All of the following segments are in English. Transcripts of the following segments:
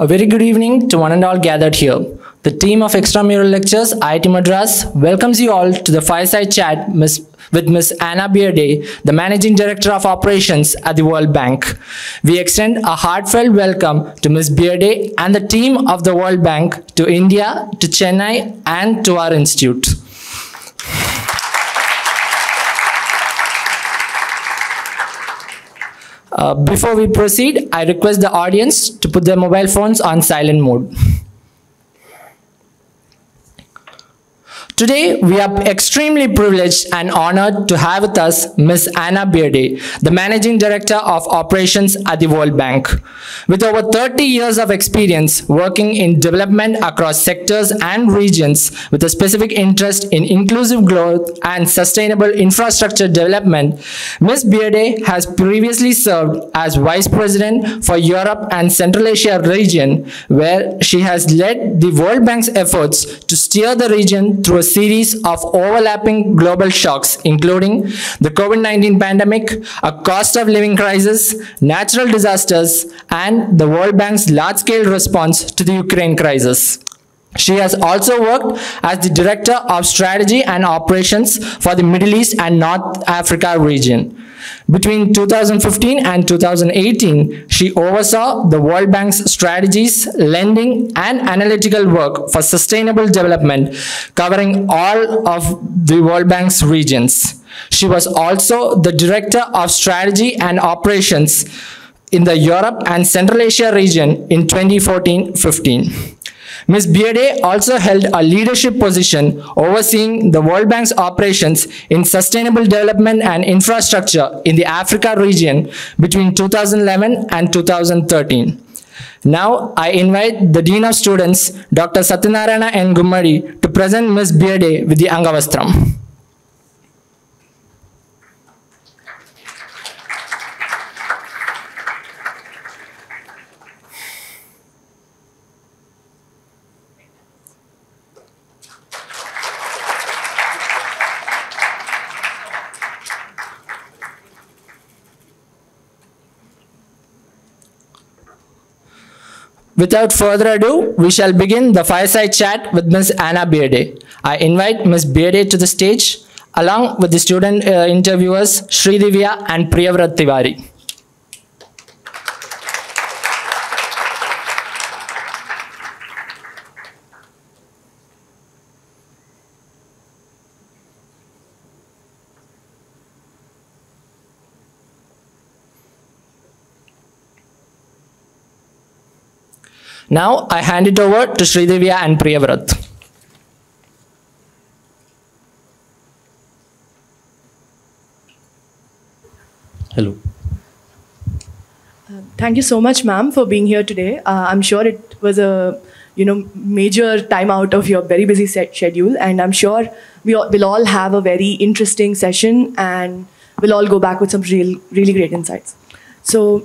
A very good evening to one and all gathered here. The team of Extra Mural Lectures, IIT Madras, welcomes you all to the fireside chat with Ms. Anna Bjerde, the Managing Director of Operations at the World Bank. We extend a heartfelt welcome to Ms. Bjerde and the team of the World Bank to India, to Chennai, and to our institute. Before we proceed, I request the audience to put their mobile phones on silent mode. Today, we are extremely privileged and honored to have with us Ms. Anna Bjerde, the Managing Director of Operations at the World Bank. With over 30 years of experience working in development across sectors and regions with a specific interest in inclusive growth and sustainable infrastructure development, Ms. Bjerde has previously served as Vice President for Europe and Central Asia region, where she has led the World Bank's efforts to steer the region through a series of overlapping global shocks, including the COVID-19 pandemic, a cost of living crisis, natural disasters, and the World Bank's large-scale response to the Ukraine crisis. She has also worked as the Director of Strategy and Operations for the Middle East and North Africa region. Between 2015 and 2018, she oversaw the World Bank's strategies, lending, and analytical work for sustainable development, covering all of the World Bank's regions. She was also the Director of Strategy and Operations in the Europe and Central Asia region in 2014-15. Ms. Bjerde also held a leadership position overseeing the World Bank's operations in sustainable development and infrastructure in the Africa region between 2011 and 2013. Now, I invite the Dean of Students, Dr. Satyanarayana N. Gummadi, to present Ms. Bjerde with the Angavastram. Without further ado, we shall begin the fireside chat with Ms. Anna Bjerde. I invite Ms. Bjerde to the stage, along with the student interviewers Sridivya and Priyavrat Tiwari. Now, I hand it over to Sridivya and Priyavrat. Hello. Thank you so much, ma'am, for being here today. I'm sure it was a major time out of your very busy schedule, and I'm sure we'll all have a very interesting session, and we'll all go back with some really great insights. So,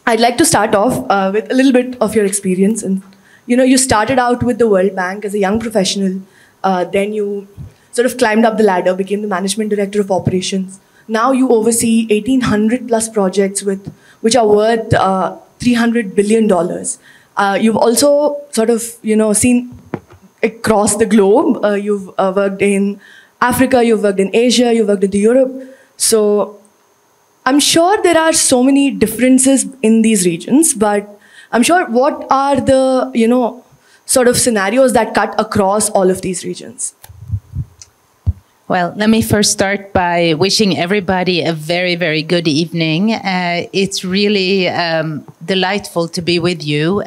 I'd like to start off with a little bit of your experience. And you started out with the World Bank as a young professional. Then you sort of climbed up the ladder, became the Management Director of Operations. Now you oversee 1,800 plus projects which are worth $300 billion. You've also sort of seen across the globe. You've worked in Africa, you've worked in Asia, you've worked in Europe. So I'm sure there are so many differences in these regions, but I'm sure what are the, sort of scenarios that cut across all of these regions? Well, let me first start by wishing everybody a very, very good evening. It's really delightful to be with you.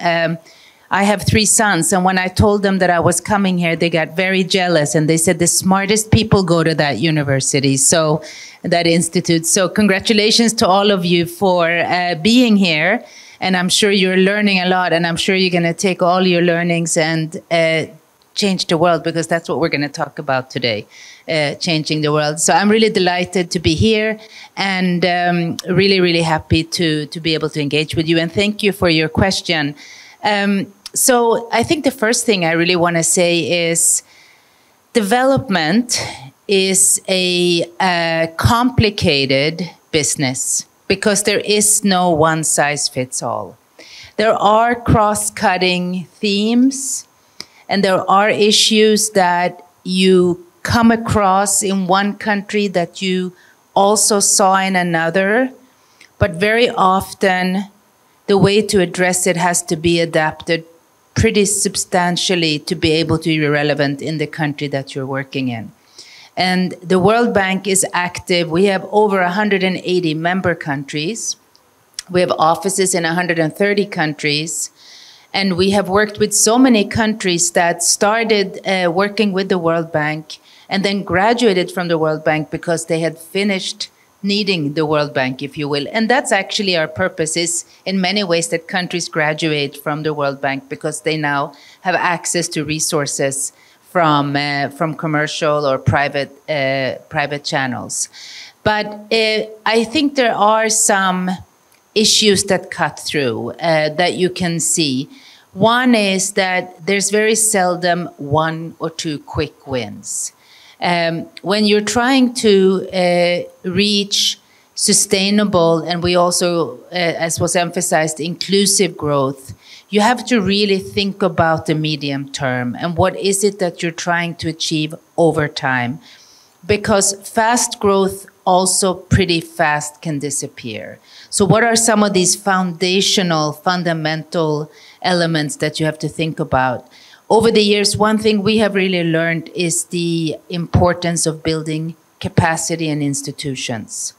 I have 3 sons, and when I told them that I was coming here, they got very jealous, and they said the smartest people go to that university, so that institute. So congratulations to all of you for being here, and I'm sure you're learning a lot, and I'm sure you're going to take all your learnings and change the world, because that's what we're going to talk about today, changing the world. So I'm really delighted to be here, and really, really happy to be able to engage with you, and thank you for your question. So I think the first thing I really want to say is development is a complicated business because there is no one size fits all. There are cross-cutting themes, and there are issues that you come across in one country that you also saw in another, but very often the way to address it has to be adapted pretty substantially to be able to be relevant in the country that you're working in. And the World Bank is active. We have over 180 member countries. We have offices in 130 countries. And we have worked with so many countries that started working with the World Bank and then graduated from the World Bank because they had finished needing the World Bank, if you will. And that's actually our purpose, is in many ways that countries graduate from the World Bank because they now have access to resources from commercial or private channels. But I think there are some issues that cut through that you can see. One is that there's very seldom one or two quick wins. When you're trying to reach sustainable, and we also, as was emphasized, inclusive growth, you have to really think about the medium term and what is it that you're trying to achieve over time. Because fast growth also pretty fast can disappear. So what are some of these foundational, fundamental elements that you have to think about? Over the years, one thing we have really learned is the importance of building capacity in institutions.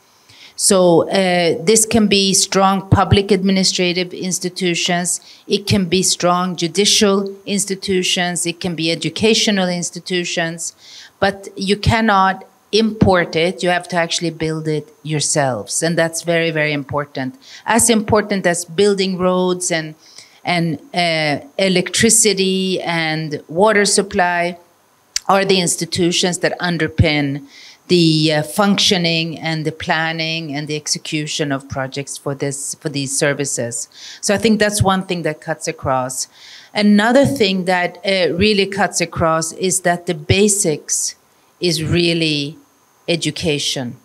So this can be strong public administrative institutions, it can be strong judicial institutions, it can be educational institutions, but you cannot import it, you have to actually build it yourselves. And that's very, very important. As important as building roads and electricity and water supply are the institutions that underpin the functioning and the planning and the execution of projects for these services. So I think that's one thing that cuts across. Another thing that really cuts across is that the basics is really education.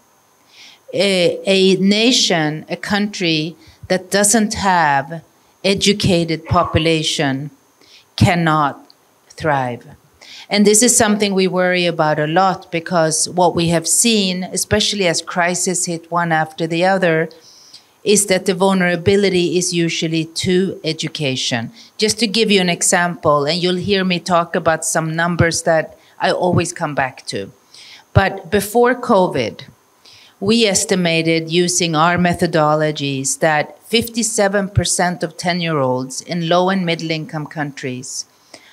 A nation, a country that doesn't have educated population cannot thrive. And this is something we worry about a lot because what we have seen, especially as crises hit one after the other, is that the vulnerability is usually to education. Just to give you an example, and you'll hear me talk about some numbers that I always come back to. But before COVID, we estimated using our methodologies that 57% of 10-year-olds in low and middle income countries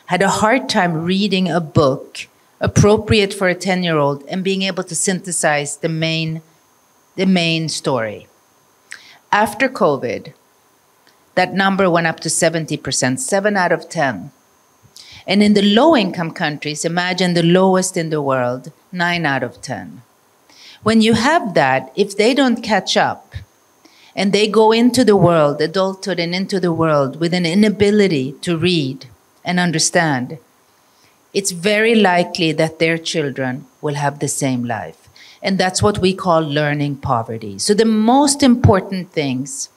had a hard time reading a book appropriate for a 10-year-old and being able to synthesize the main story. After COVID, that number went up to 70%, 7 out of 10. And in the low-income countries, imagine the lowest in the world, 9 out of 10. When you have that, if they don't catch up and they go into the world, adulthood and into the world with an inability to read and understand, it's very likely that their children will have the same life. And that's what we call learning poverty. So the most important things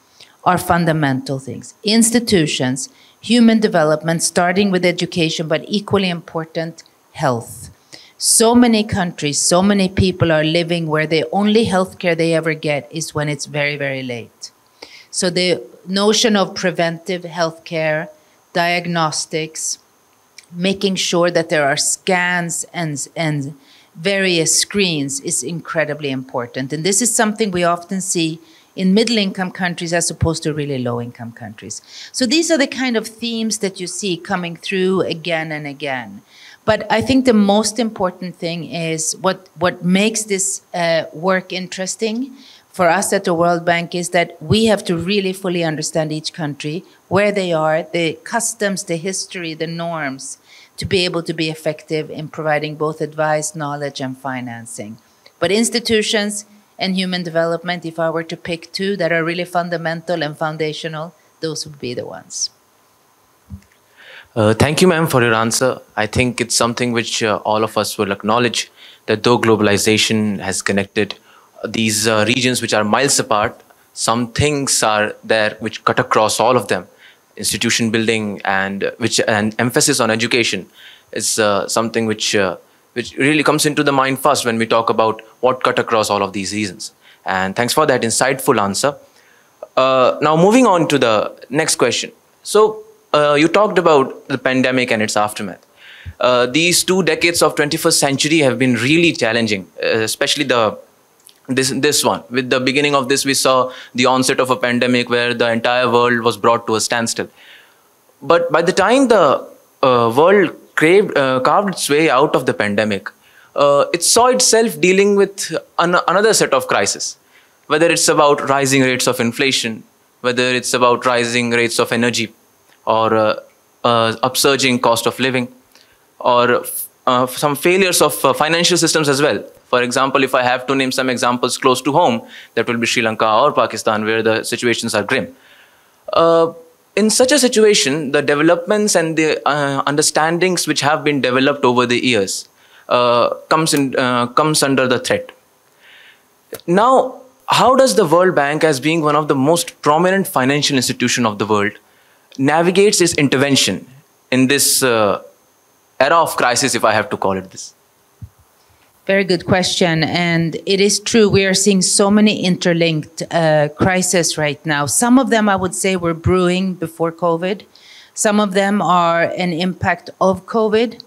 are fundamental things. Institutions, human development, starting with education, but equally important, health. So many countries, so many people are living where the only healthcare they ever get is when it's very, very late. So the notion of preventive healthcare, diagnostics, making sure that there are scans and various screens is incredibly important. And this is something we often see in middle-income countries as opposed to really low-income countries. So these are the kind of themes that you see coming through again and again. But I think the most important thing is what makes this work interesting for us at the World Bank is that we have to really fully understand each country, where they are, the customs, the history, the norms, to be able to be effective in providing both advice, knowledge, and financing. But institutions and human development, if I were to pick two that are really fundamental and foundational, those would be the ones. Thank you, ma'am, for your answer. I think it's something which all of us will acknowledge, that though globalization has connected these regions which are miles apart, some things are there which cut across all of them. institution building and emphasis on education is something which really comes into the mind first when we talk about what cut across all of these reasons. And thanks for that insightful answer. Now moving on to the next question. So you talked about the pandemic and its aftermath. These 2 decades of 21st century have been really challenging, especially this one. With the beginning of this, we saw the onset of a pandemic where the entire world was brought to a standstill. But by the time the world carved its way out of the pandemic, it saw itself dealing with another set of crises, whether it's about rising rates of inflation, whether it's about rising rates of energy, or upsurging cost of living, or some failures of financial systems as well. For example, if I have to name some examples close to home, that will be Sri Lanka or Pakistan, where the situations are grim. In such a situation, the developments and the understandings which have been developed over the years comes under the threat. Now, how does the World Bank, as being one of the most prominent financial institutions of the world, navigates its intervention in this era of crisis, if I have to call it this? Very good question. And it is true, we are seeing so many interlinked crises right now. Some of them, I would say, were brewing before COVID. Some of them are an impact of COVID.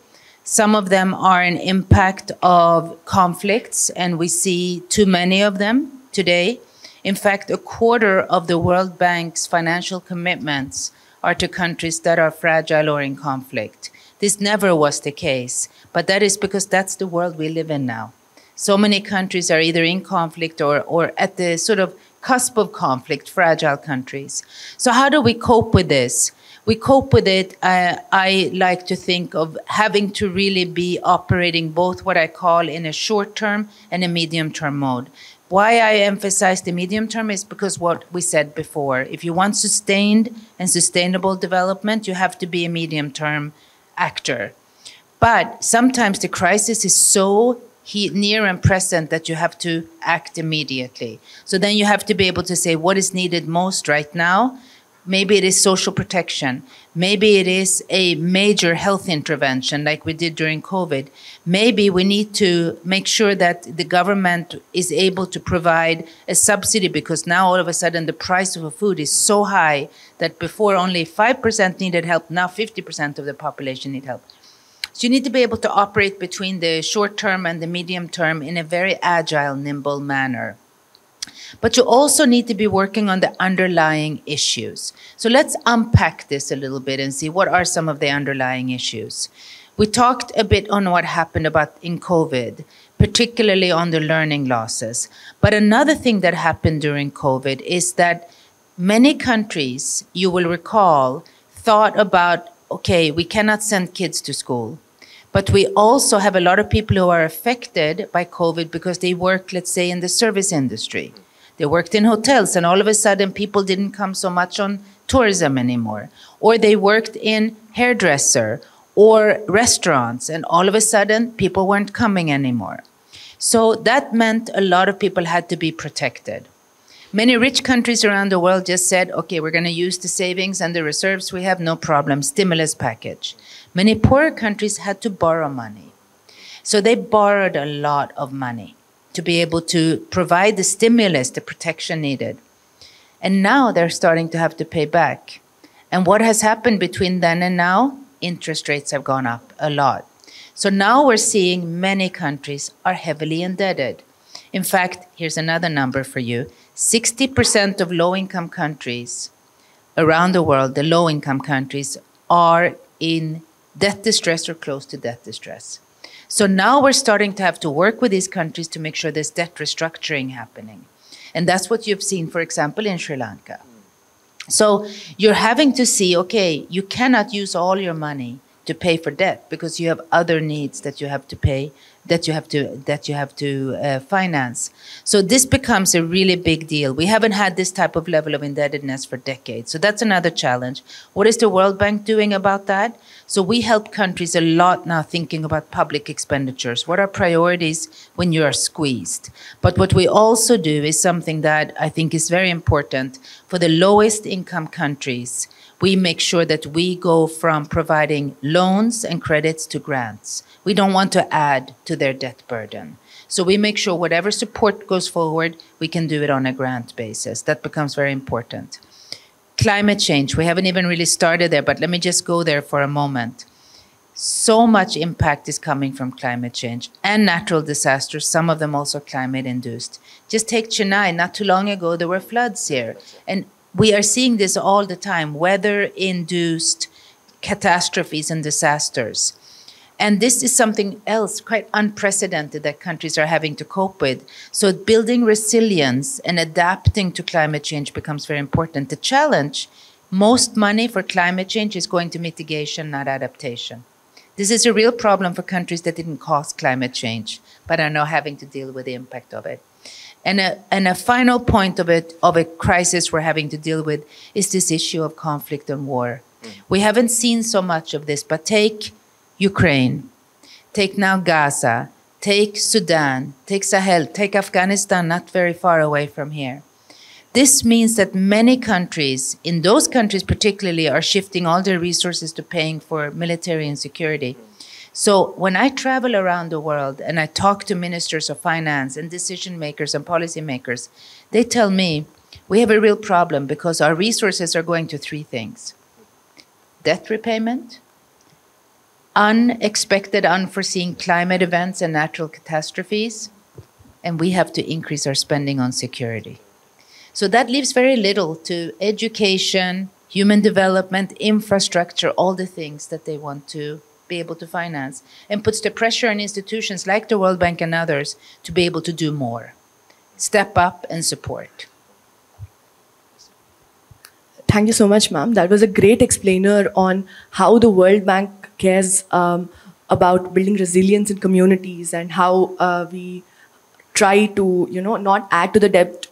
Some of them are an impact of conflicts, and we see too many of them today. In fact, 1/4 of the World Bank's financial commitments are to countries that are fragile or in conflict. This never was the case, but that is because that's the world we live in now. So many countries are either in conflict or at the sort of cusp of conflict, fragile countries. So how do we cope with this? We cope with it, I like to think of having to really be operating both what I call in a short-term and a medium-term mode. Why I emphasize the medium term is because what we said before. If you want sustained and sustainable development, you have to be a medium-term actor. But sometimes the crisis is so near and present that you have to act immediately. So then you have to be able to say what is needed most right now. Maybe it is social protection. Maybe it is a major health intervention like we did during COVID. Maybe we need to make sure that the government is able to provide a subsidy, because now all of a sudden the price of a food is so high that before only 5% needed help, now 50% of the population need help. So you need to be able to operate between the short term and the medium term in a very agile, nimble manner. But you also need to be working on the underlying issues. So let's unpack this a little bit and see what are some of the underlying issues. We talked a bit on what happened in COVID, particularly on the learning losses. But another thing that happened during COVID is that many countries, you will recall, thought about, okay, we cannot send kids to school. But we also have a lot of people who are affected by COVID because they work, let's say, in the service industry. They worked in hotels, and all of a sudden people didn't come so much on tourism anymore. Or they worked in hairdresser or restaurants, and all of a sudden people weren't coming anymore. So that meant a lot of people had to be protected. Many rich countries around the world just said, okay, we're going to use the savings and the reserves we have, no problem, stimulus package. Many poorer countries had to borrow money. So they borrowed a lot of money to be able to provide the stimulus, the protection needed. And now they're starting to have to pay back. And what has happened between then and now? Interest rates have gone up a lot. So now we're seeing many countries are heavily indebted. In fact, here's another number for you. 60% of low-income countries around the world, the low-income countries, are in debt distress or close to debt distress. So now we're starting to have to work with these countries to make sure there's debt restructuring happening. And that's what you've seen, for example, in Sri Lanka. So you're having to see, okay, you cannot use all your money to pay for debt because you have other needs that you have to pay, that you have to finance. So this becomes a really big deal. We haven't had this type of level of indebtedness for decades. So that's another challenge. What is the World Bank doing about that? So we help countries a lot now thinking about public expenditures. What are priorities when you are squeezed? But what we also do is something that I think is very important for the lowest income countries. We make sure that we go from providing loans and credits to grants. We don't want to add to their debt burden. So we make sure whatever support goes forward, we can do it on a grant basis. That becomes very important. Climate change, we haven't even really started there, but let me just go there for a moment. So much impact is coming from climate change and natural disasters, some of them also climate-induced. Just take Chennai, not too long ago, there were floods here. And we are seeing this all the time, weather-induced catastrophes and disasters. And this is something else quite unprecedented that countries are having to cope with. So building resilience and adapting to climate change becomes very important. The challenge, most money for climate change is going to mitigation, not adaptation. This is a real problem for countries that didn't cause climate change, but are now having to deal with the impact of it. And a final point of a crisis we're having to deal with is this issue of conflict and war. We haven't seen so much of this, but take Ukraine, take now Gaza, take Sudan, take Sahel, take Afghanistan, not very far away from here. This means that many countries, in those countries particularly, are shifting all their resources to paying for military and security. So when I travel around the world and I talk to ministers of finance and decision makers and policy makers, they tell me we have a real problem because our resources are going to three things: debt repayment, unexpected, unforeseen climate events and natural catastrophes, and we have to increase our spending on security. So that leaves very little to education, human development, infrastructure, all the things that they want to be able to finance, and puts the pressure on institutions like the World Bank and others to be able to do more, step up and support. Thank you so much, ma'am. That was a great explainer on how the World Bank cares about building resilience in communities and how we try to, not add to the debt,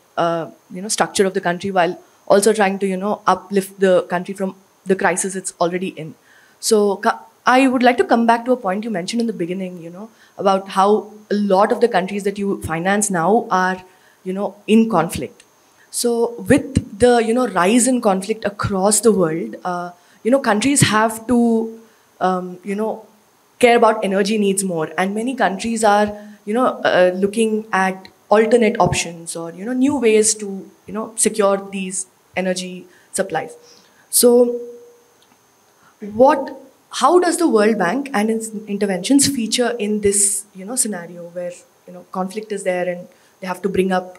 structure of the country while also trying to, uplift the country from the crisis it's already in. So I would like to come back to a point you mentioned in the beginning, about how a lot of the countries that you finance now are, in conflict. So with the, rise in conflict across the world, countries have to, care about energy needs more. And many countries are, looking at alternate options or, new ways to, secure these energy supplies. So how does the World Bank and its interventions feature in this, scenario where, conflict is there and they have to bring up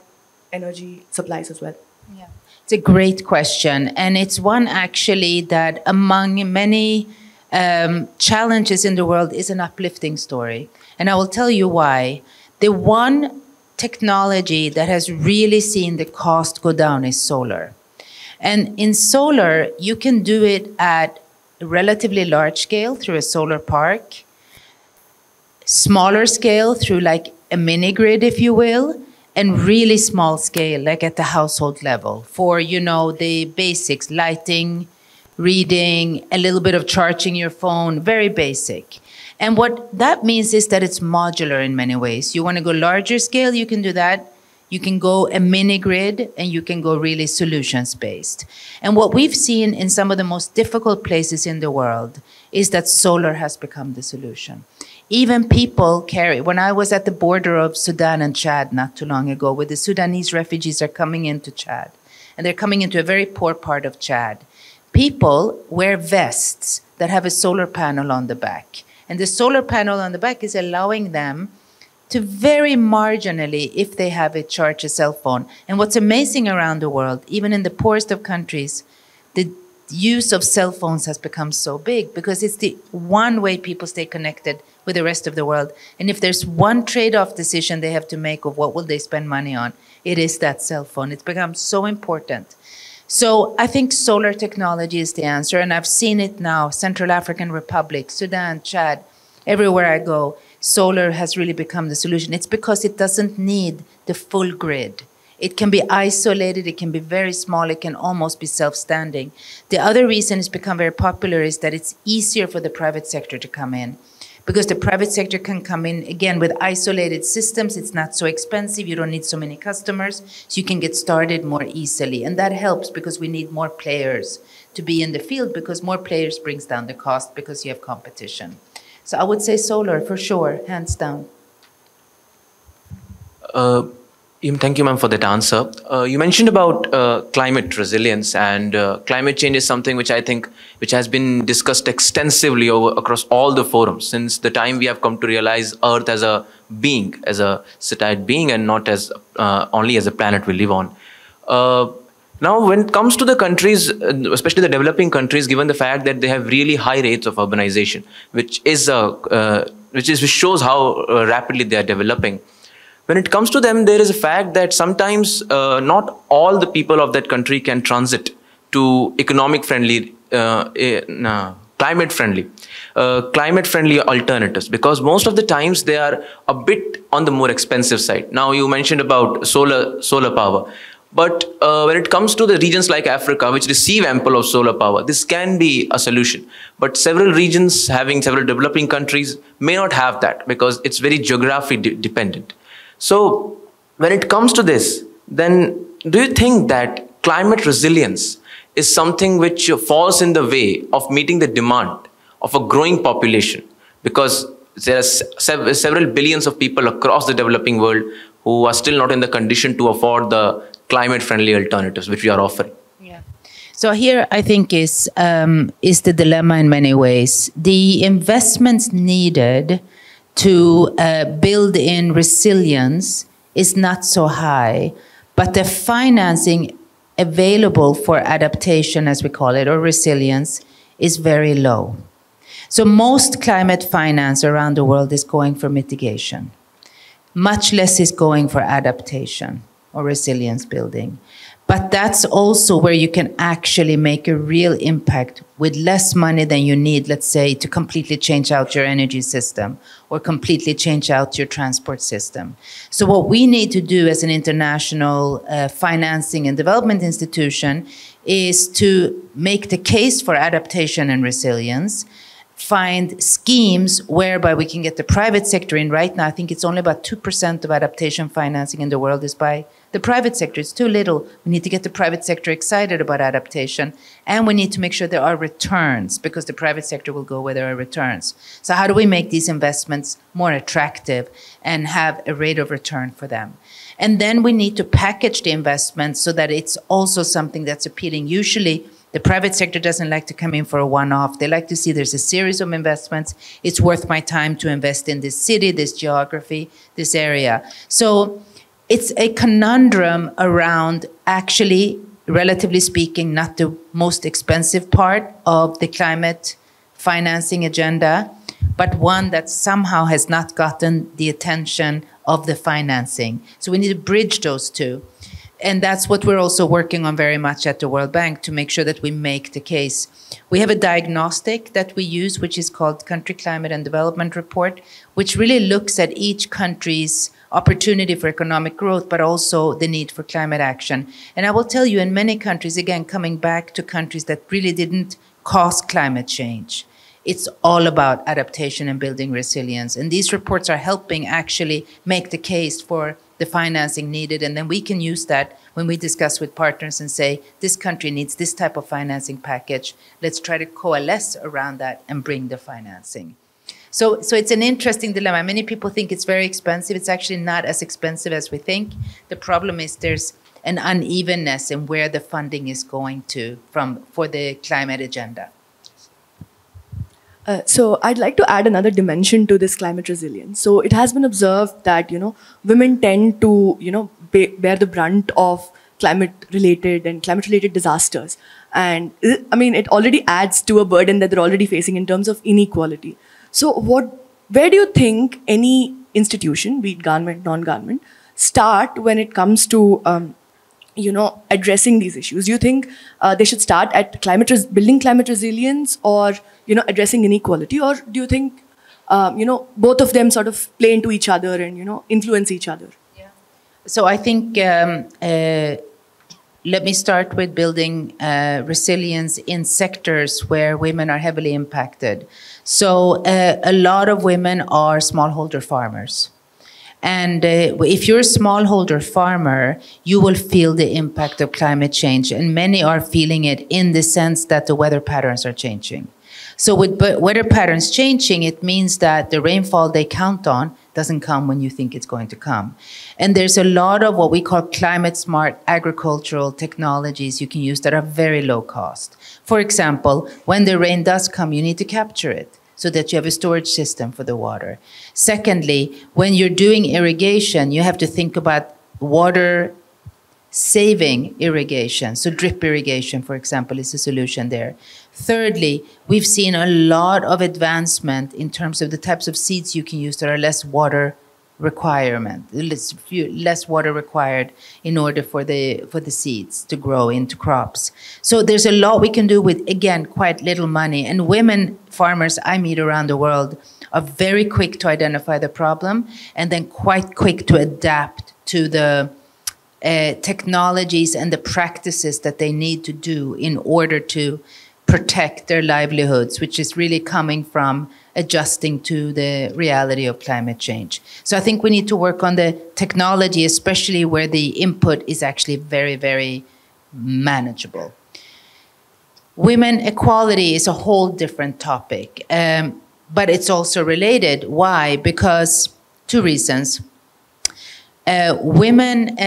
energy supplies as well? Yeah, it's a great question. And it's one actually that among many challenges in the world is an uplifting story. And I will tell you why. The one technology that has really seen the cost go down is solar. And in solar, you can do it at a relatively large scale through a solar park, smaller scale through like a mini grid, if you will, and really small scale, like at the household level for, the basics, lighting, reading, a little bit of charging your phone, very basic. And what that means is that it's modular in many ways. You want to go larger scale, you can do that. You can go a mini grid and you can go really solutions-based. And what we've seen in some of the most difficult places in the world is that solar has become the solution. Even people carry, when I was at the border of Sudan and Chad not too long ago, where the Sudanese refugees are coming into Chad, and they're coming into a very poor part of Chad, people wear vests that have a solar panel on the back. And the solar panel on the back is allowing them to very marginally, if they have it, charge a cell phone. And what's amazing around the world, even in the poorest of countries, the use of cell phones has become so big because it's the one way people stay connected with the rest of the world. And if there's one trade-off decision they have to make of what will they spend money on, it is that cell phone. It's become so important. So I think solar technology is the answer, and I've seen it now, Central African Republic, Sudan, Chad, everywhere I go, solar has really become the solution. It's because it doesn't need the full grid. It can be isolated, it can be very small, it can almost be self-standing. The other reason it's become very popular is that it's easier for the private sector to come in. because the private sector can come in, again, with isolated systems. It's not so expensive. You don't need so many customers. So you can get started more easily. And that helps because we need more players to be in the field, because more players brings down the cost because you have competition. So I would say solar for sure, hands down. Thank you, ma'am, for that answer. You mentioned about climate resilience, and climate change is something which I think which has been discussed extensively across all the forums since the time we have come to realize Earth as a being, as a sentient being, and not as only as a planet we live on. Now, when it comes to the countries, especially the developing countries, given the fact that they have really high rates of urbanization, which shows how rapidly they are developing. When it comes to them, there is a fact that sometimes not all the people of that country can transit to climate-friendly alternatives, because most of the times they are a bit on the more expensive side. Now, you mentioned about solar power. But when it comes to the regions like Africa, which receive ample of solar power, this can be a solution. But several regions, having several developing countries, may not have that because it's very geography dependent. So when it comes to this, then do you think that climate resilience is something which falls in the way of meeting the demand of a growing population? Because there are several billions of people across the developing world who are still not in the condition to afford the climate-friendly alternatives which we are offering. Yeah. So here I think is the dilemma in many ways. The investments needed to build in resilience is not so high, but the financing available for adaptation, as we call it, or resilience, is very low. So most climate finance around the world is going for mitigation. Much less is going for adaptation or resilience building. But that's also where you can actually make a real impact with less money than you need, let's say, to completely change out your energy system or completely change out your transport system. So what we need to do as an international financing and development institution is to make the case for adaptation and resilience, find schemes whereby we can get the private sector in. Right now, I think it's only about 2% of adaptation financing in the world is by the private sector. It's too little. We need to get the private sector excited about adaptation, and we need to make sure there are returns, because the private sector will go where there are returns. So how do we make these investments more attractive and have a rate of return for them? And then we need to package the investments so that it's also something that's appealing. Usually, the private sector doesn't like to come in for a one-off. They like to see there's a series of investments. It's worth my time to invest in this city, this geography, this area. So it's a conundrum around, actually, relatively speaking, not the most expensive part of the climate financing agenda, but one that somehow has not gotten the attention of the financing. So we need to bridge those two. And that's what we're also working on very much at the World Bank, to make sure that we make the case. We have a diagnostic that we use, which is called Country Climate and Development Report, which really looks at each country's opportunity for economic growth, but also the need for climate action. And I will tell you, in many countries, again, coming back to countries that really didn't cause climate change, it's all about adaptation and building resilience. And these reports are helping actually make the case for the financing needed. And then we can use that when we discuss with partners and say, this country needs this type of financing package. Let's try to coalesce around that and bring the financing. So it's an interesting dilemma. Many people think it's very expensive. It's actually not as expensive as we think. The problem is there's an unevenness in where the funding is going to for the climate agenda. So I'd like to add another dimension to this climate resilience. So it has been observed that, women tend to, bear the brunt of climate-related disasters. And I mean, it already adds to a burden that they're already facing in terms of inequality. So where do you think any institution, be it government, non-government, start when it comes to, addressing these issues? Do you think they should start at building climate resilience, or, addressing inequality? Or do you think, both of them sort of play into each other and, influence each other? Yeah. So I think let me start with building resilience in sectors where women are heavily impacted. So a lot of women are smallholder farmers. And if you're a smallholder farmer, you will feel the impact of climate change. And many are feeling it in the sense that the weather patterns are changing. So with weather patterns changing, it means that the rainfall they count on doesn't come when you think it's going to come. And there's a lot of what we call climate smart agricultural technologies you can use that are very low cost. For example, when the rain does come, you need to capture it so that you have a storage system for the water. Secondly, when you're doing irrigation, you have to think about water saving irrigation. So drip irrigation, for example, is a solution there. Thirdly, we've seen a lot of advancement in terms of the types of seeds you can use that are less water less water required in order for the seeds to grow into crops. So there's a lot we can do with, again, quite little money. And women farmers I meet around the world are very quick to identify the problem and then quite quick to adapt to the technologies and the practices that they need to do in order to protect their livelihoods, which is really coming from adjusting to the reality of climate change. So I think we need to work on the technology, especially where the input is actually very, very manageable. Women equality is a whole different topic, but it's also related. Why? Because two reasons. Women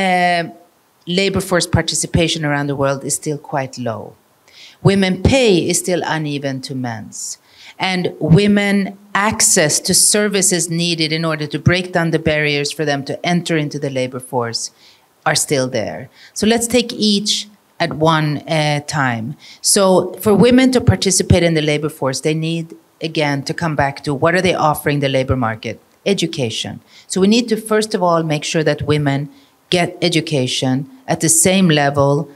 labor force participation around the world is still quite low. Women pay is still uneven to men's. And women access to services needed in order to break down the barriers for them to enter into the labor force are still there. So let's take each at one time. So for women to participate in the labor force, they need, again, to come back to what are they offering the labor market? Education. So we need to, first of all, make sure that women get education at the same level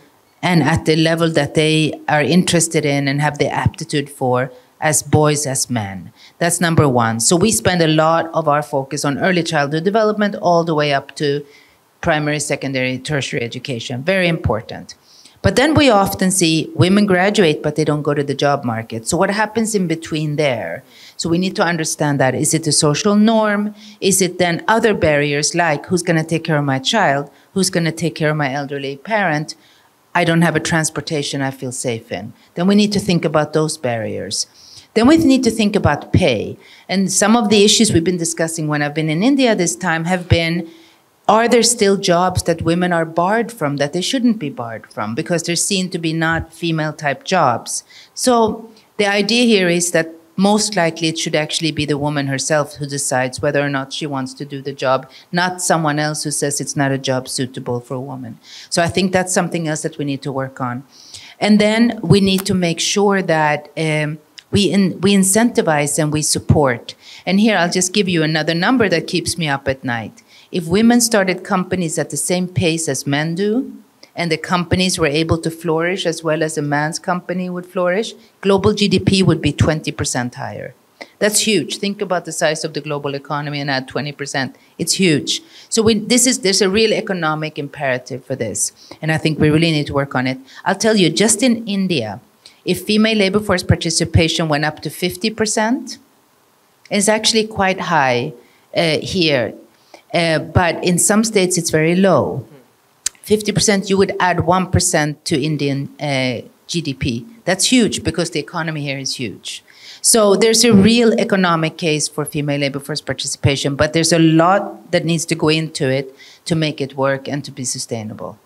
and at the level that they are interested in and have the aptitude for as boys as men. That's number one. So we spend a lot of our focus on early childhood development all the way up to primary, secondary, tertiary education. Very important. But then we often see women graduate, but they don't go to the job market. So what happens in between there? So we need to understand that. Is it a social norm? Is it then other barriers like who's going to take care of my child? Who's going to take care of my elderly parent? I don't have a transportation I feel safe in. Then we need to think about those barriers. Then we need to think about pay. And some of the issues we've been discussing when I've been in India this time have been, are there still jobs that women are barred from that they shouldn't be barred from because they're seen to be not female-type jobs? So the idea here is that most likely it should actually be the woman herself who decides whether or not she wants to do the job, not someone else who says it's not a job suitable for a woman. So I think that's something else that we need to work on. And then we need to make sure that we incentivize and we support. And here I'll just give you another number that keeps me up at night. If women started companies at the same pace as men do, and the companies were able to flourish as well as a man's company would flourish, global GDP would be 20% higher. That's huge. Think about the size of the global economy and add 20%. It's huge. So there's a real economic imperative for this. And I think we really need to work on it. I'll tell you, just in India, if female labor force participation went up to 50%, it's actually quite high here. But in some states, it's very low. 50%, you would add 1% to Indian GDP. That's huge because the economy here is huge. So there's a real economic case for female labor force participation, but there's a lot that needs to go into it to make it work and to be sustainable.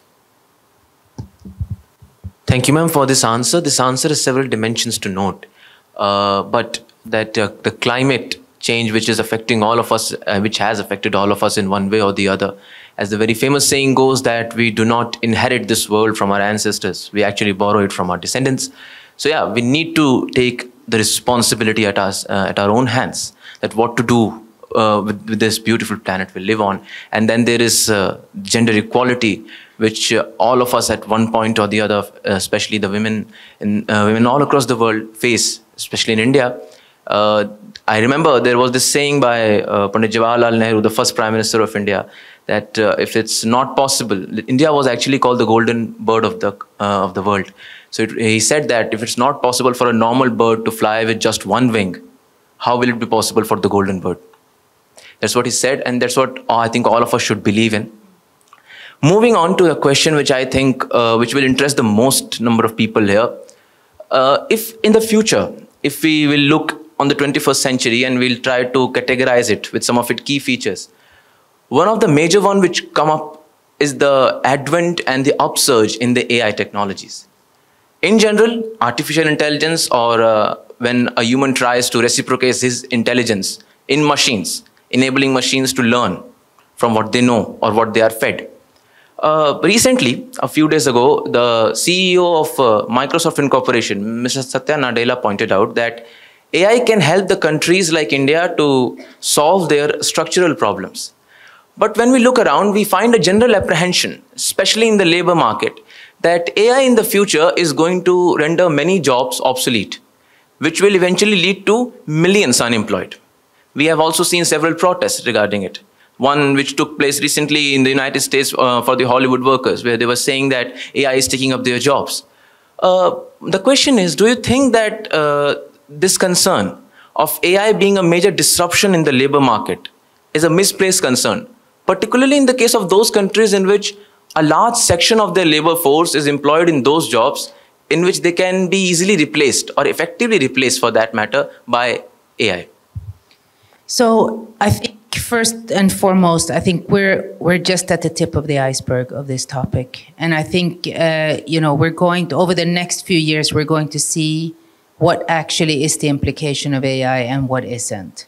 Thank you, ma'am, for this answer. This answer has several dimensions to note. But that the climate change which is affecting all of us, which has affected all of us in one way or the other. As the very famous saying goes that we do not inherit this world from our ancestors. We actually borrow it from our descendants. So yeah, we need to take the responsibility at our own hands, that what to do with this beautiful planet we live on. And then there is gender equality, which all of us at one point or the other, especially the women all across the world face, especially in India. I remember there was this saying by Pandit Jawaharlal Nehru, the first Prime Minister of India, that if it's not possible, India was actually called the golden bird of the world. So he said that if it's not possible for a normal bird to fly with just one wing, how will it be possible for the golden bird? That's what he said, and that's what I think all of us should believe in. Moving on to a question which I think which will interest the most number of people here. If in the future, if we will look on the 21st century and we'll try to categorize it with some of its key features, one of the major ones which come up is the advent and the upsurge in the AI technologies. In general, artificial intelligence, or when a human tries to reciprocate his intelligence in machines, enabling machines to learn from what they know or what they are fed. Recently, a few days ago, the CEO of Microsoft Incorporation, Mr. Satya Nadella, pointed out that AI can help the countries like India to solve their structural problems. But when we look around, we find a general apprehension, especially in the labor market, that AI in the future is going to render many jobs obsolete, which will eventually lead to millions unemployed. We have also seen several protests regarding it. One which took place recently in the United States for the Hollywood workers, where they were saying that AI is taking up their jobs. The question is, do you think that this concern of AI being a major disruption in the labor market is a misplaced concern, particularly in the case of those countries in which a large section of their labor force is employed in those jobs in which they can be easily replaced, or effectively replaced for that matter, by AI? So I think first and foremost, I think we're just at the tip of the iceberg of this topic. And I think, we're going to, over the next few years, we're going to see what actually is the implication of AI and what isn't.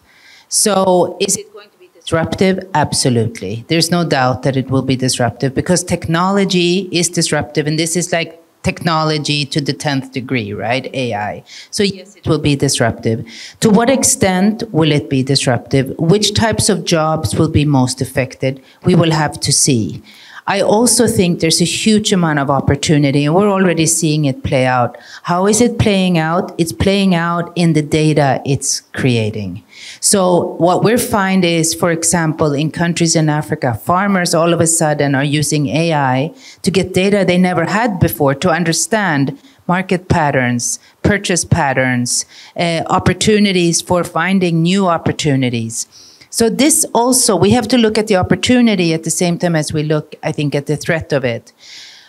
So is it going to be disruptive? Absolutely. There's no doubt that it will be disruptive, because technology is disruptive. And this is like technology to the 10th degree, right? AI. So yes, it will be disruptive. To what extent will it be disruptive? Which types of jobs will be most affected? We will have to see. I also think there's a huge amount of opportunity, and we're already seeing it play out. How is it playing out? It's playing out in the data it's creating. So what we're finding is, for example, in countries in Africa, farmers all of a sudden are using AI to get data they never had before to understand market patterns, purchase patterns, opportunities for finding new opportunities. So this also, we have to look at the opportunity at the same time as we look, I think, at the threat of it.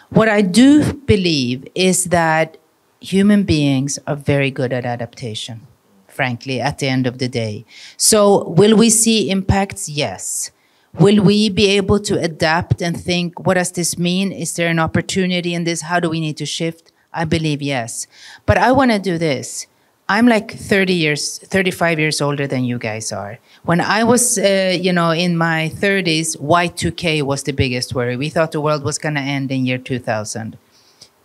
What I do believe is that human beings are very good at adaptation, frankly, at the end of the day. So will we see impacts? Yes. Will we be able to adapt and think, what does this mean? Is there an opportunity in this? How do we need to shift? I believe yes. But I want to do this. I'm like 35 years older than you guys are. When I was, in my 30s, Y2K was the biggest worry. We thought the world was going to end in year 2000.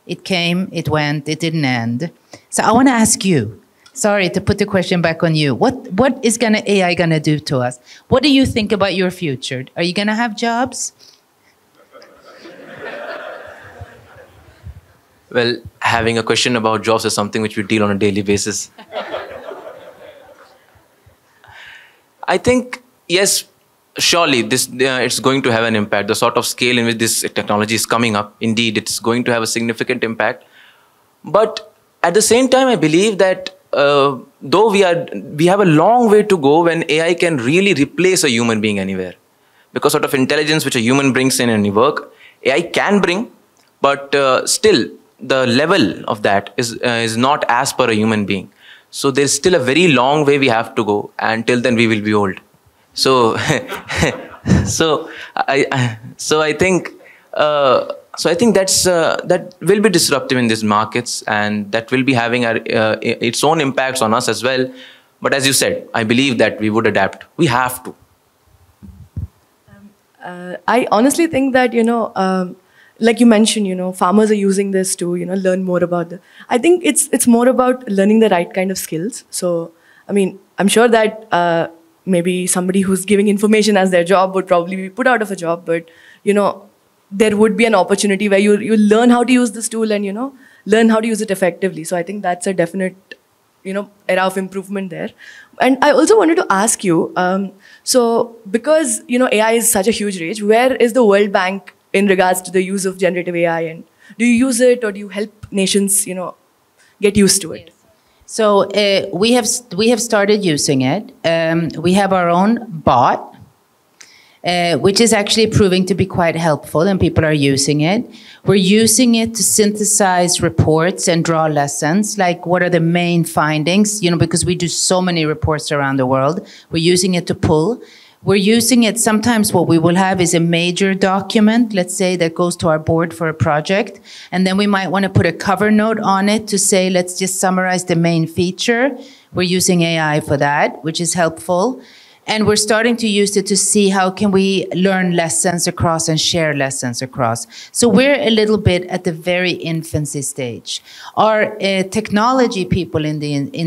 It came, it went, it didn't end. So I want to ask you, sorry to put the question back on you, what is AI going to do to us? What do you think about your future? Are you going to have jobs? Well, having a question about jobs is something which we deal on a daily basis. I think, yes, surely this it's going to have an impact. The sort of scale in which this technology is coming up, indeed, it's going to have a significant impact. But at the same time, I believe that though we have a long way to go when AI can really replace a human being anywhere. Because sort of intelligence which a human brings in any work, AI can bring, but still, the level of that is not as per a human being. So there's still a very long way we have to go, and till then we will be old. So, I think that will be disruptive in these markets, and that will be having its own impacts on us as well. But as you said, I believe that we would adapt. We have to. I honestly think that like you mentioned, farmers are using this to, learn more about I think it's more about learning the right kind of skills. So, I mean, I'm sure that maybe somebody who's giving information as their job would probably be put out of a job, but, there would be an opportunity where you learn how to use this tool and, learn how to use it effectively. So I think that's a definite era of improvement there. And I also wanted to ask you, so because, AI is such a huge rage, where is the World Bank in regards to the use of generative AI? And do you use it, or do you help nations, get used to it? Yes. So we have started using it. We have our own bot, which is actually proving to be quite helpful, and people are using it. We're using it to synthesize reports and draw lessons, like what are the main findings, because we do so many reports around the world. We're using it to pull. We're using it, sometimes what we will have is a major document, let's say, that goes to our board for a project, and then we might want to put a cover note on it to say, let's just summarize the main feature. We're using AI for that, which is helpful. And we're starting to use it to see how can we learn lessons across and share lessons across. So we're a little bit at the very infancy stage. Our technology people in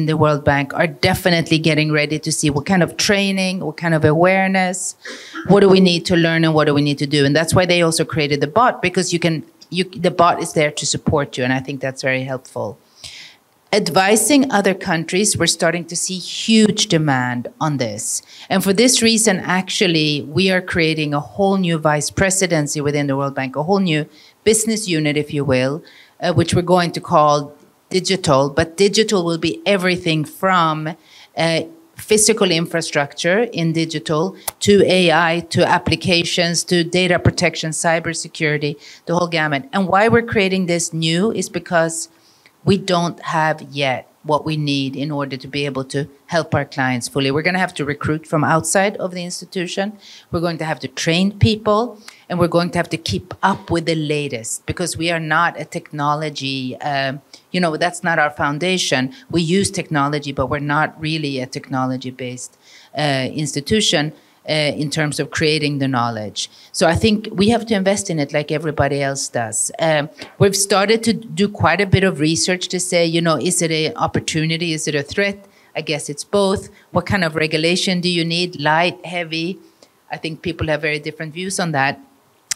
the World Bank are definitely getting ready to see what kind of training, what kind of awareness, what do we need to learn and what do we need to do. And that's why they also created the bot, because the bot is there to support you, and I think that's very helpful. Advising other countries, we're starting to see huge demand on this. And for this reason, actually, we are creating a whole new vice presidency within the World Bank, a whole new business unit, if you will, which we're going to call digital. But digital will be everything from physical infrastructure in digital to AI, to applications, to data protection, cybersecurity, the whole gamut. And why we're creating this new is because we don't have yet what we need in order to be able to help our clients fully. We're going to have to recruit from outside of the institution. We're going to have to train people, and we're going to have to keep up with the latest, because we are not a technology, that's not our foundation. We use technology, but we're not really a technology-based institution in terms of creating the knowledge. So I think we have to invest in it like everybody else does. We've started to do quite a bit of research to say, is it an opportunity? Is it a threat? I guess it's both. What kind of regulation do you need? Light, heavy? I think people have very different views on that.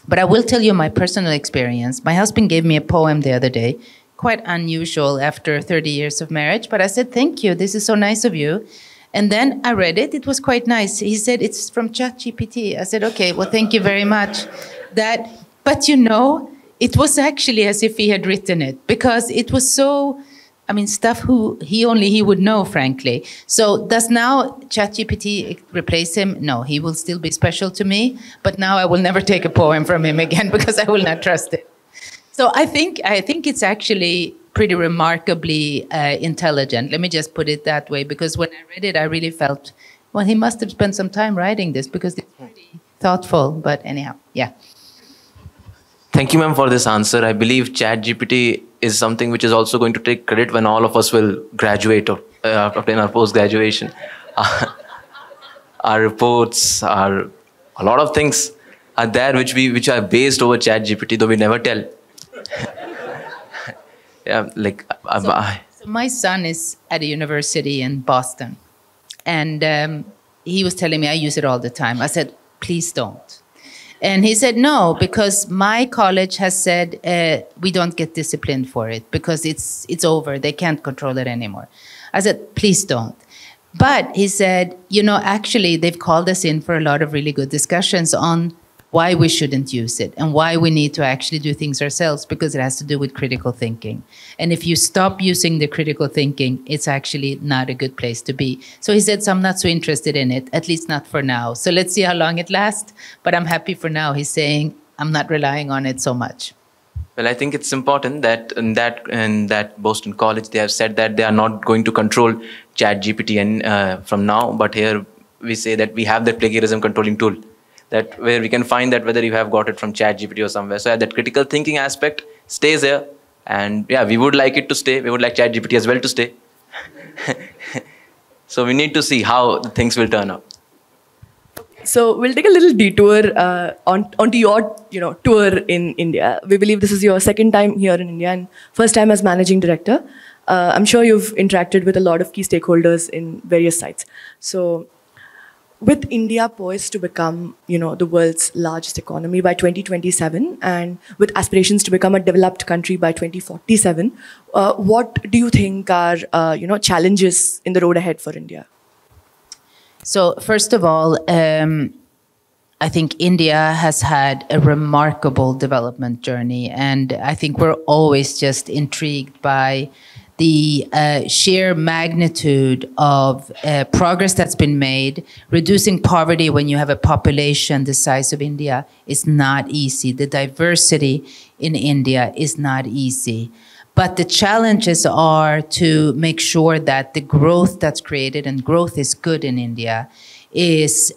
But I will tell you my personal experience. My husband gave me a poem the other day, quite unusual after 30 years of marriage. But I said, thank you. This is so nice of you. And then I read it. It was quite nice. He said, it's from ChatGPT. I said, okay, well, thank you very much. But it was actually as if he had written it, because it was so, stuff he would know, frankly. So does now ChatGPT replace him? No, he will still be special to me. But now I will never take a poem from him again, because I will not trust it. So I think it's actually pretty remarkably intelligent. Let me just put it that way, because when I read it, I really felt, well, he must have spent some time writing this, because it's pretty thoughtful. But anyhow, yeah. Thank you, ma'am, for this answer. I believe ChatGPT is something which is also going to take credit when all of us will graduate or obtain our post-graduation. Our reports, a lot of things are there which are based over ChatGPT, though we never tell. Yeah, so my son is at a university in Boston, and he was telling me I use it all the time. I said, please don't. And he said, no, because my college has said we don't get disciplined for it, because it's over. They can't control it anymore. I said, please don't. But he said, actually, they've called us in for a lot of really good discussions on why we shouldn't use it and why we need to actually do things ourselves, because it has to do with critical thinking. And if you stop using the critical thinking, it's actually not a good place to be. So he said, so I'm not so interested in it, at least not for now. So let's see how long it lasts. But I'm happy for now. He's saying, I'm not relying on it so much. Well, I think it's important that in that Boston College, they have said that they are not going to control ChatGPT from now. But here we say that we have the plagiarism controlling tool, that where we can find that whether you have got it from ChatGPT or somewhere. So that critical thinking aspect stays there. And yeah, we would like it to stay. We would like ChatGPT as well to stay. So we need to see how the things will turn out. So we'll take a little detour onto your tour in India. We believe this is your second time here in India and first time as managing director. I'm sure you've interacted with a lot of key stakeholders in various sites. So with India poised to become, the world's largest economy by 2027, and with aspirations to become a developed country by 2047, what do you think are, challenges in the road ahead for India? So first of all, I think India has had a remarkable development journey, and I think we're always just intrigued by the sheer magnitude of progress that's been made. Reducing poverty when you have a population the size of India is not easy. The diversity in India is not easy. But the challenges are to make sure that the growth that's created, and growth is good in India, is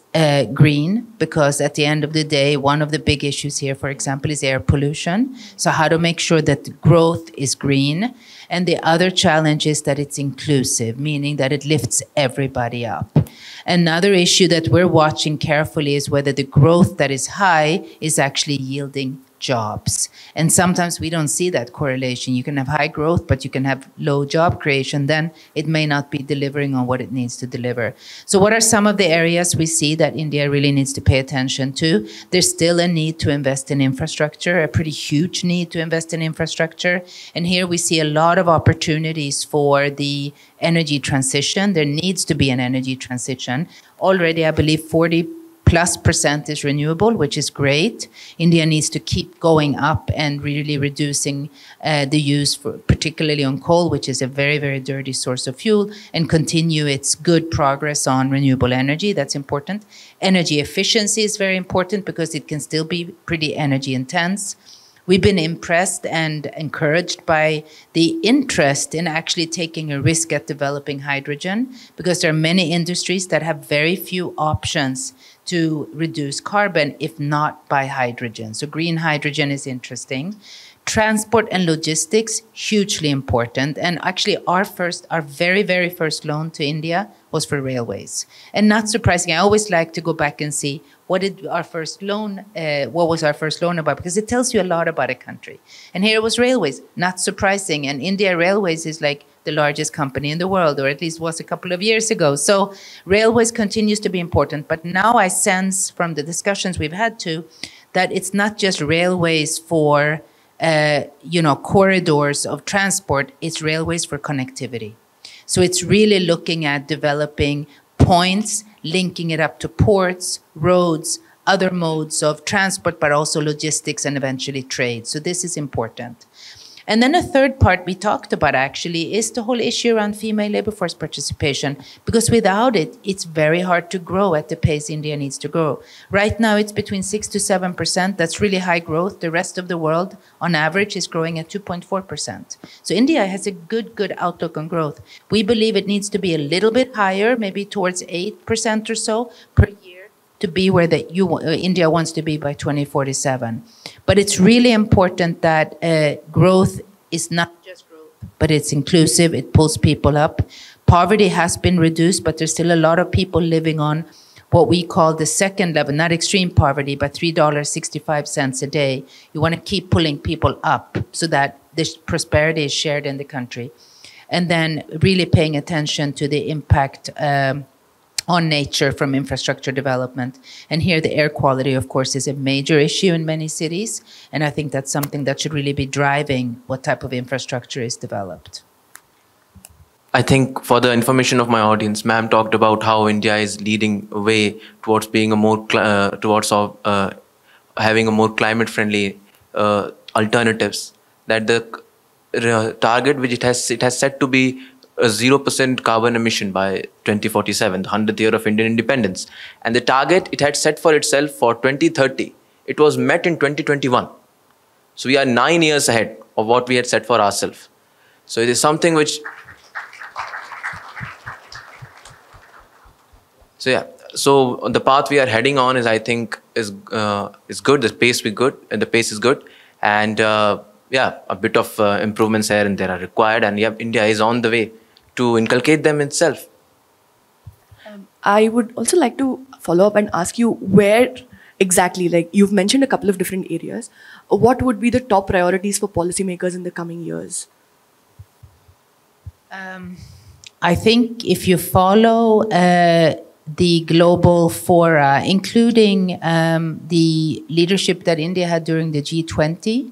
green, because at the end of the day, one of the big issues here, for example, is air pollution. So how to make sure that the growth is green. And the other challenge is that it's inclusive, meaning that it lifts everybody up. Another issue that we're watching carefully is whether the growth that is high is actually yielding jobs. And sometimes we don't see that correlation. You can have high growth, but you can have low job creation. Then it may not be delivering on what it needs to deliver. So what are some of the areas we see that India really needs to pay attention to? There's still a need to invest in infrastructure, a pretty huge need to invest in infrastructure. And here we see a lot of opportunities for the energy transition. There needs to be an energy transition. Already, I believe 40+% is renewable, which is great. India needs to keep going up and really reducing the use, particularly on coal, which is a very, very dirty source of fuel, and continue its good progress on renewable energy. That's important. Energy efficiency is very important because it can still be pretty energy intense. We've been impressed and encouraged by the interest in actually taking a risk at developing hydrogen, because there are many industries that have very few options to reduce carbon, if not by hydrogen. So green hydrogen is interesting. Transport and logistics, hugely important. And actually our very, very first loan to India was for railways. And not surprising, I always like to go back and see what was our first loan about, because it tells you a lot about a country. And here it was railways, not surprising. And India Railways is like the largest company in the world, or at least was a couple of years ago. So railways continues to be important. But now I sense from the discussions we've had too, that it's not just railways for corridors of transport, it's railways for connectivity. So it's really looking at developing points, linking it up to ports, roads, other modes of transport, but also logistics and eventually trade. So this is important. And then a third part we talked about actually is the whole issue around female labor force participation, because without it, it's very hard to grow at the pace India needs to grow. Right now, it's between 6 to 7%. That's really high growth. The rest of the world, on average, is growing at 2.4%. So India has a good outlook on growth. We believe it needs to be a little bit higher, maybe towards 8% or so per year, to be where India wants to be by 2047. But it's really important that growth is not just growth, but it's inclusive, it pulls people up. Poverty has been reduced, but there's still a lot of people living on what we call the second level, not extreme poverty, but $3.65 a day. You want to keep pulling people up so that this prosperity is shared in the country. And then really paying attention to the impact on nature from infrastructure development. And here the air quality, of course, is a major issue in many cities. And I think that's something that should really be driving what type of infrastructure is developed. I think for the information of my audience, ma'am talked about how India is leading a way towards being a more, having a more climate-friendly alternatives. That the target which it has set to be a 0% carbon emission by 2047, the 100th year of Indian independence. And the target it had set for itself for 2030, it was met in 2021. So we are 9 years ahead of what we had set for ourselves. So it is something which... So yeah, so the path we are heading on is, I think, is good. The pace is good. And yeah, a bit of improvements here and there are required. And yeah, India is on the way to inculcate them itself. I would also like to follow up and ask you where exactly, like you've mentioned a couple of different areas, what would be the top priorities for policymakers in the coming years? I think if you follow the global fora, including the leadership that India had during the G20,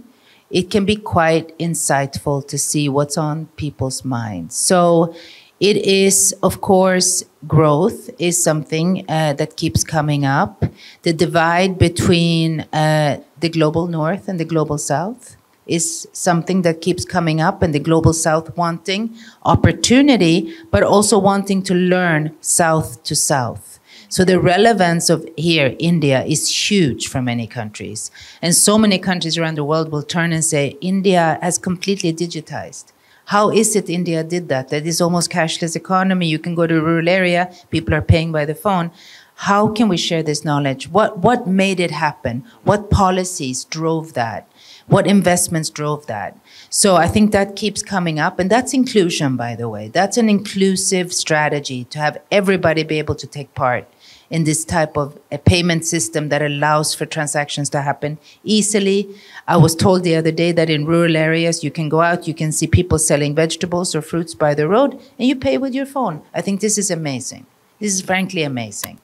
it can be quite insightful to see what's on people's minds. So it is, of course, growth is something that keeps coming up. The divide between the global north and the global south is something that keeps coming up, and the global south wanting opportunity, but also wanting to learn south to south. So the relevance of here, India, is huge for many countries. And so many countries around the world will turn and say, India has completely digitized. How is it India did that? That is almost cashless economy. You can go to a rural area, people are paying by the phone. How can we share this knowledge? What made it happen? What policies drove that? What investments drove that? So I think that keeps coming up, and that's inclusion, by the way. That's an inclusive strategy to have everybody be able to take part in this type of a payment system that allows for transactions to happen easily. I was told the other day that in rural areas, you can go out, you can see people selling vegetables or fruits by the road, and you pay with your phone. I think this is amazing. This is frankly amazing.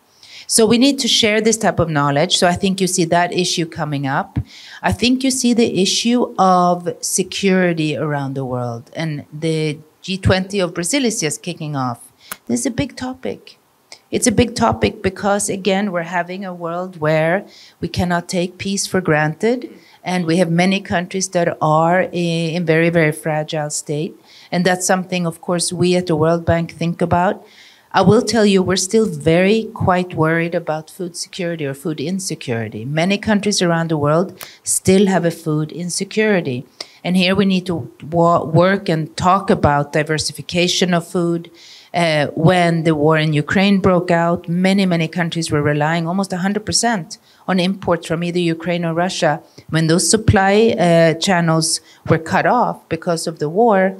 So we need to share this type of knowledge. So I think you see that issue coming up. I think you see the issue of security around the world. And the G20 of Brazil is just kicking off. This is a big topic. It's a big topic because, again, we're having a world where we cannot take peace for granted. And we have many countries that are in very, very fragile state. And that's something, of course, we at the World Bank think about. I will tell you, we're still quite worried about food security or food insecurity. Many countries around the world still have a food insecurity. And here we need to work and talk about diversification of food. When the war in Ukraine broke out, many countries were relying almost 100% on imports from either Ukraine or Russia. When those supply channels were cut off because of the war,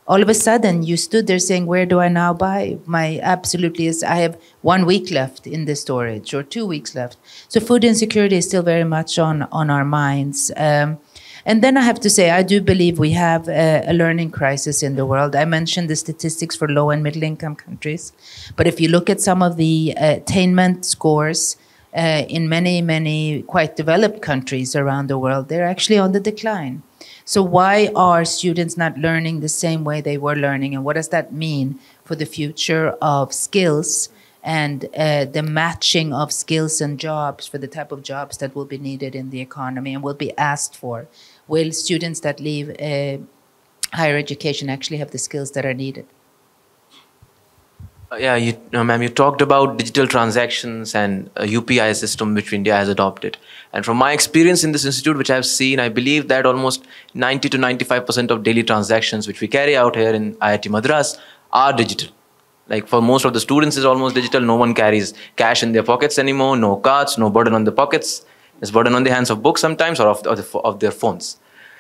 all of a sudden, you stood there saying, where do I now buy? My absolutely is, I have 1 week left in the storage or 2 weeks left. So food insecurity is still very much on our minds. And then I have to say, I do believe we have a learning crisis in the world. I mentioned the statistics for low and middle income countries. But if you look at some of the attainment scores in many quite developed countries around the world, they're actually on the decline. So why are students not learning the same way they were learning? And what does that mean for the future of skills and the matching of skills and jobs for the type of jobs that will be needed in the economy and will be asked for? Will students that leave higher education actually have the skills that are needed? Yeah, ma'am, you talked about digital transactions and a UPI system which India has adopted. And from my experience in this institute, which I've seen, I believe that almost 90 to 95% of daily transactions which we carry out here in IIT Madras are digital. Like for most of the students, it's almost digital. No one carries cash in their pockets anymore, no cards, no burden on the pockets. There's burden on the hands of books sometimes or of their phones.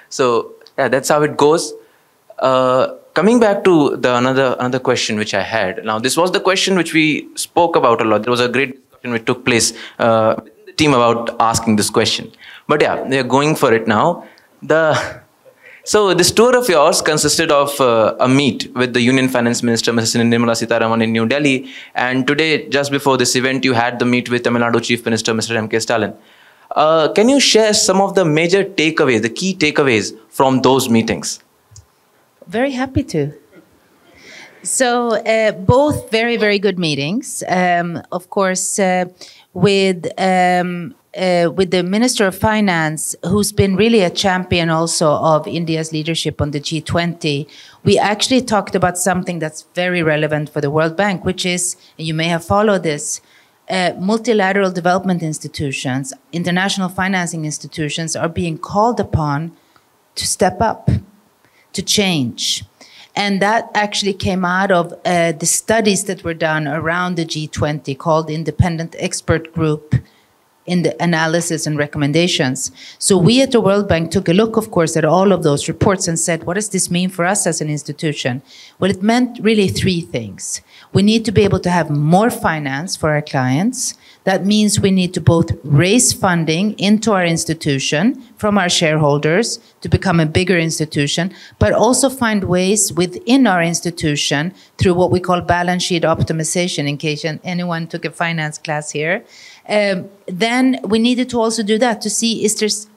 So yeah, that's how it goes. Coming back to the another question which I had. Now, this was the question which we spoke about a lot. There was a great discussion which took place within the team about asking this question. But yeah, they're going for it now. So this tour of yours consisted of a meet with the Union Finance Minister, Mrs. Nirmala Sitharaman in New Delhi. And today, just before this event, you had the meet with Tamil Nadu Chief Minister, Mr. M.K. Stalin. Can you share some of the major takeaways, the key takeaways from those meetings? Very happy to. So both very good meetings. Of course, with the Minister of Finance, who's been really a champion also of India's leadership on the G20, we actually talked about something that's very relevant for the World Bank, which is, and you may have followed this, multilateral development institutions, international financing institutions are being called upon to step up, to change. And that actually came out of the studies that were done around the G20 called Independent Expert Group in the analysis and recommendations. So we at the World Bank took a look, of course, at all of those reports and said, what does this mean for us as an institution? Well, it meant really three things. We need to be able to have more finance for our clients. That means we need to both raise funding into our institution from our shareholders to become a bigger institution, but also find ways within our institution through what we call balance sheet optimization, in case anyone took a finance class here. Then we needed to also do that to see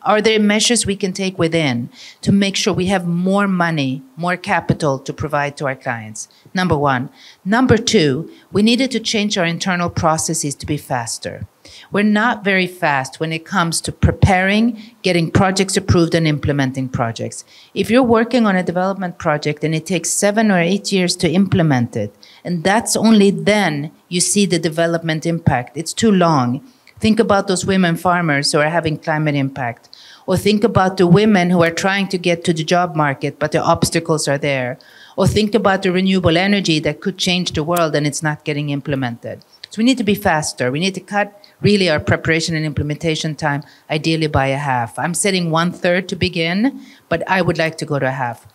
are there measures we can take within to make sure we have more money, more capital to provide to our clients. Number one. Number two, we needed to change our internal processes to be faster. We're not very fast when it comes to preparing, getting projects approved, and implementing projects. If you're working on a development project and it takes 7 or 8 years to implement it, and that's only then you see the development impact, it's too long. Think about those women farmers who are having climate impact. Or think about the women who are trying to get to the job market, but the obstacles are there. Or think about the renewable energy that could change the world and it's not getting implemented. So we need to be faster. We need to cut really our preparation and implementation time, ideally by a half. I'm setting 1/3 to begin, but I would like to go to a half.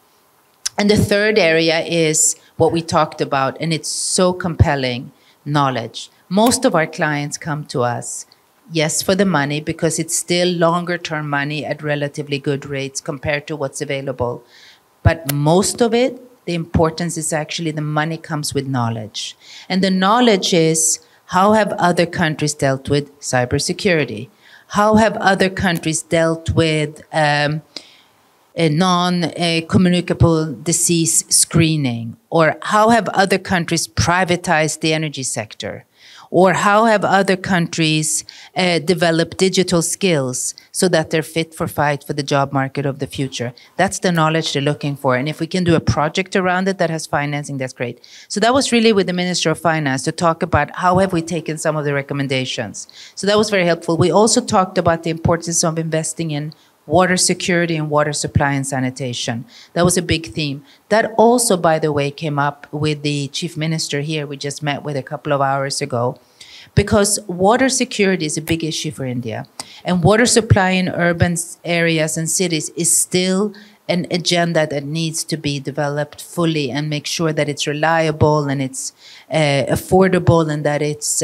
And the third area is what we talked about, and it's so compelling, knowledge. Most of our clients come to us, yes, for the money, because it's still longer term money at relatively good rates compared to what's available. But most of it, the importance is actually the money comes with knowledge. And the knowledge is, how have other countries dealt with cybersecurity? How have other countries dealt with a non-communicable disease screening? Or how have other countries privatized the energy sector? Or how have other countries developed digital skills so that they're fit for fight for the job market of the future? That's the knowledge they're looking for. And if we can do a project around it that has financing, that's great. So that was really with the Minister of Finance to talk about how have we taken some of the recommendations. So that was very helpful. We also talked about the importance of investing in water security and water supply and sanitation. That was a big theme. That also, by the way, came up with the Chief Minister here we just met with a couple of hours ago, because water security is a big issue for India. And water supply in urban areas and cities is still an agenda that needs to be developed fully and make sure that it's reliable and it's affordable and that it's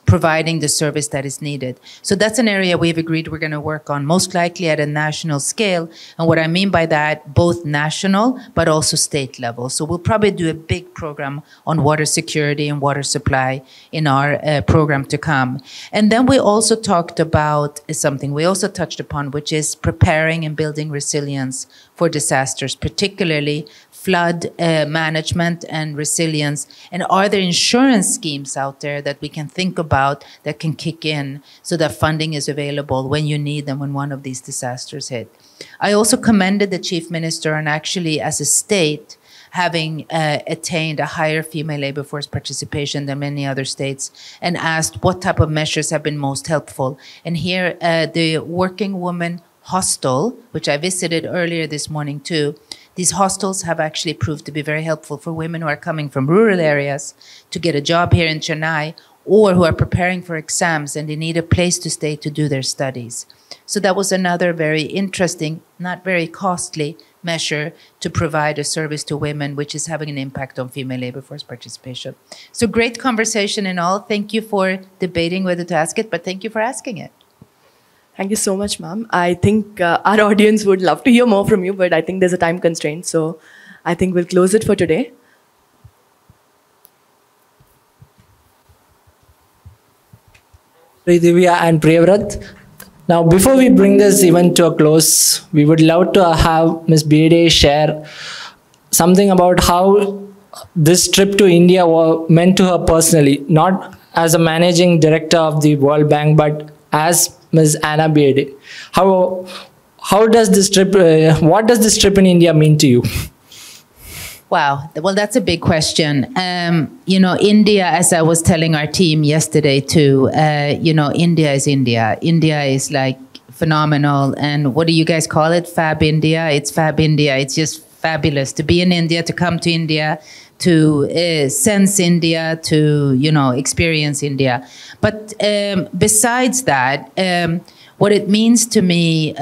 providing the service that is needed. So that's an area we've agreed we're going to work on, most likely at a national scale. And what I mean by that, both national, but also state level. So we'll probably do a big program on water security and water supply in our program to come. And then we also talked about something we also touched upon, which is preparing and building resilience for disasters, particularly flood management and resilience. And are there insurance schemes out there that we can think about that can kick in so that funding is available when you need them when one of these disasters hit? I also commended the Chief Minister on actually, as a state, having attained a higher female labor force participation than many other states, and asked what type of measures have been most helpful. And here, the Working Woman Hostel, which I visited earlier this morning too, these hostels have actually proved to be very helpful for women who are coming from rural areas to get a job here in Chennai, or who are preparing for exams and they need a place to stay to do their studies. So that was another very interesting, not very costly measure to provide a service to women, which is having an impact on female labor force participation. So great conversation and all. Thank you for debating whether to ask it, but thank you for asking it. Thank you so much, ma'am. I think our audience would love to hear more from you, but I think there's a time constraint. So I think we'll close it for today. Divya and Priyavrat. Now, before we bring this event to a close, we would love to have Ms. Bjerde share something about how this trip to India meant to her personally, not as a managing director of the World Bank, but as Ms. Anna Bjerde. How does this trip, what does this trip in India mean to you? Wow, well, that's a big question. You know, India, as I was telling our team yesterday too, you know, India is India. India is like phenomenal. And what do you guys call it? Fab India? It's Fab India. It's just fabulous to be in India, to come to India, to sense India, to, you know, experience India. But besides that, what it means to me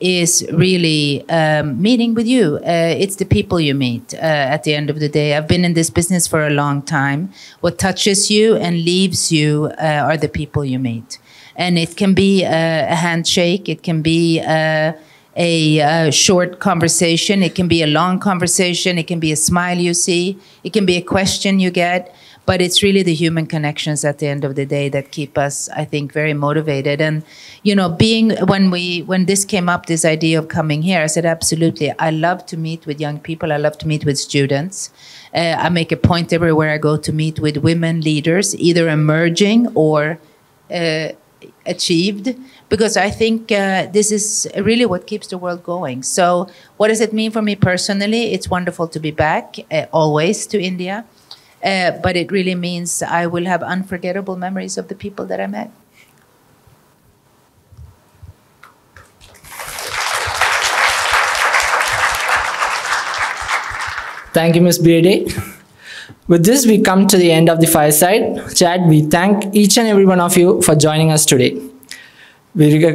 is really meeting with you. It's the people you meet at the end of the day. I've been in this business for a long time. What touches you and leaves you are the people you meet. And it can be a handshake, it can be a short conversation, it can be a long conversation, it can be a smile you see, it can be a question you get, but it's really the human connections at the end of the day that keep us, I think, very motivated. And, you know, when this came up, this idea of coming here, I said, absolutely, I love to meet with young people, I love to meet with students. I make a point everywhere I go to meet with women leaders, either emerging or achieved, because I think this is really what keeps the world going. So what does it mean for me personally? It's wonderful to be back, always to India, but it really means I will have unforgettable memories of the people that I met. Thank you, Ms. Bjerde. With this, we come to the end of the fireside chat. We thank each and every one of you for joining us today.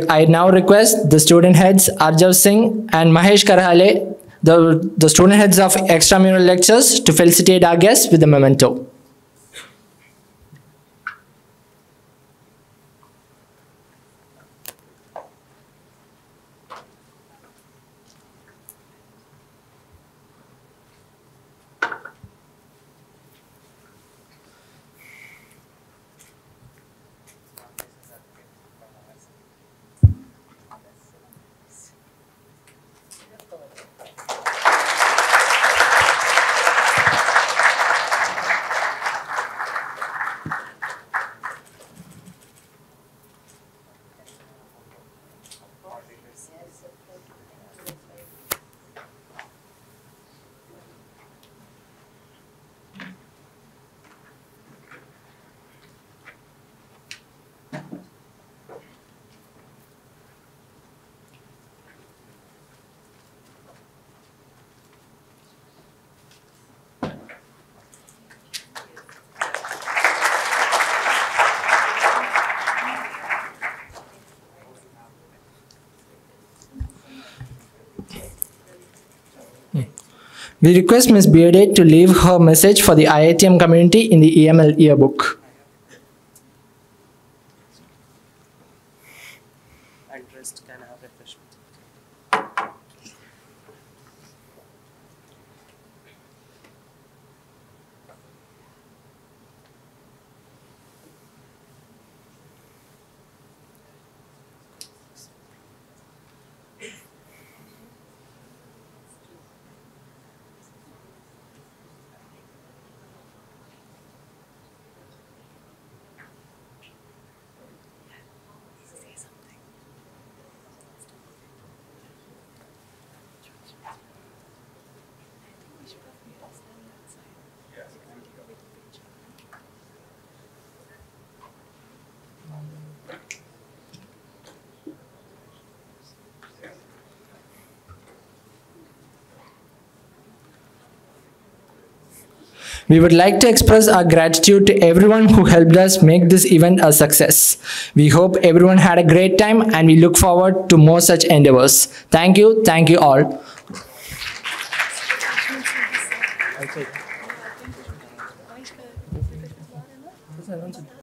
I now request the student heads Arjav Singh and Mahesh Karhale, the student heads of Extra Mural Lectures, to felicitate our guests with a memento. We request Ms. Bjerde to leave her message for the IITM community in the EML yearbook. We would like to express our gratitude to everyone who helped us make this event a success. We hope everyone had a great time and we look forward to more such endeavors. Thank you all.